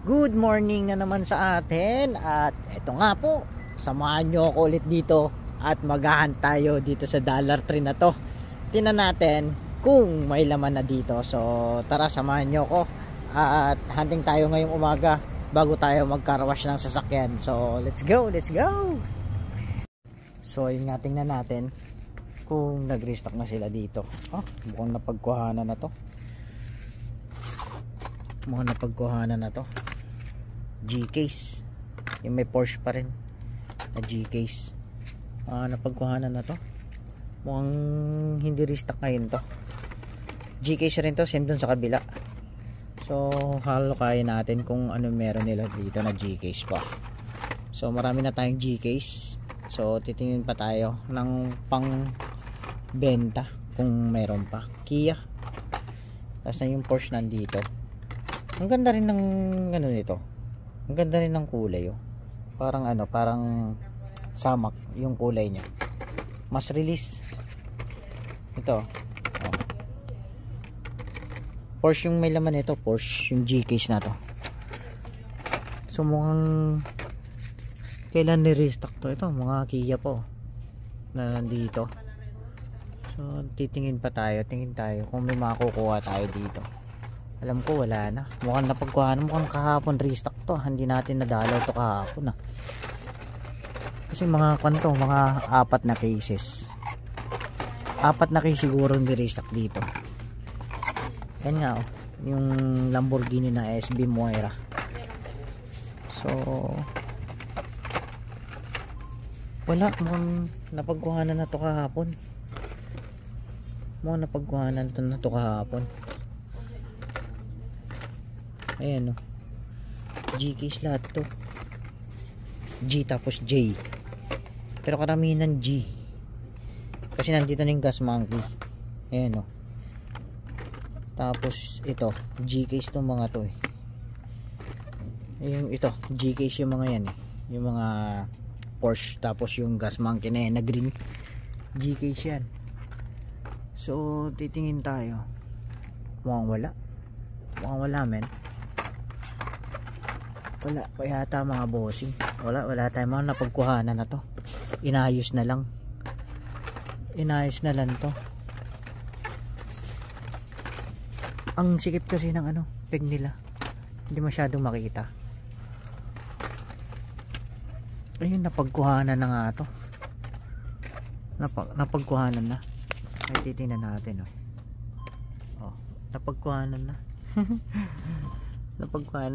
Good morning na naman sa atin. At eto nga po, samahan nyo ako ulit dito at maghahunt tayo dito sa Dollar Tree na to. Tingnan natin kung may laman na dito. So tara, samahan nyo ako at hunting tayo ngayong umaga bago tayo mag-carwash ng sasakyan. So let's go, let's go. So yun nga, tingnan natin kung nag-restock na sila dito. Mukhang napagkuhanan na to. Mukhang napagkuhanan na to. G-case, yung may Porsche pa rin na G-case. Napagkuhanan na to. Mukhang hindi restock ngayon to. G-case rin to, same dun sa kabila. So halukayin natin kung ano meron nila dito na G-case pa. So marami na tayong G-case. So titingin pa tayo ng pang benta kung meron pa. Kia, tapos na yung Porsche nandito. Ang ganda rin ng ano nito. Ang ganda rin ng kulay, oh. Parang ano, parang samak yung kulay niya. Mas release. Ito. Porsche yung may laman nito, Porsche yung G-case na to. So mukhang kailan ni-restock to. Ito, mga Kia po na nandito. So titingin pa tayo, tingin tayo kung may makukuha tayo dito. Alam ko wala na. Mukhang napagkuhanan, mukhang kahapon restock to. Hindi natin nadalaw to kahapon Kasi mga kanto, mga 4 na cases. 4 na case siguro hindi restock dito. Yan nga, oh, yung Lamborghini na SB Moira. So wala, mukhang napagkuhanan na to kahapon. Mukhang napagkuhanan na to kahapon. Ayan, oh. G-case lahat to. G tapos J. Pero karamihan G. Kasi nandito na yung gas monkey. Ayan, oh. Tapos ito, G-case tong mga to, yung ito, G-case yung mga yan, yung mga Porsche. Tapos yung gas monkey na yan na green, G-case yan. So titingin tayo. Mukhang wala. Mukhang wala, men. Wala pa yata mga bossing. Wala tayong mga napagkuhanan na to. Inayos na lang. Inayos na lang to. Ang sikip kasi ng ano, peg nila. Hindi masyadong makita. Ayun, napagkuhanan na nga to. Napagkuhanan na. Ay, titingnan natin, oh. Napagkuhanan na. Napagkuhanan.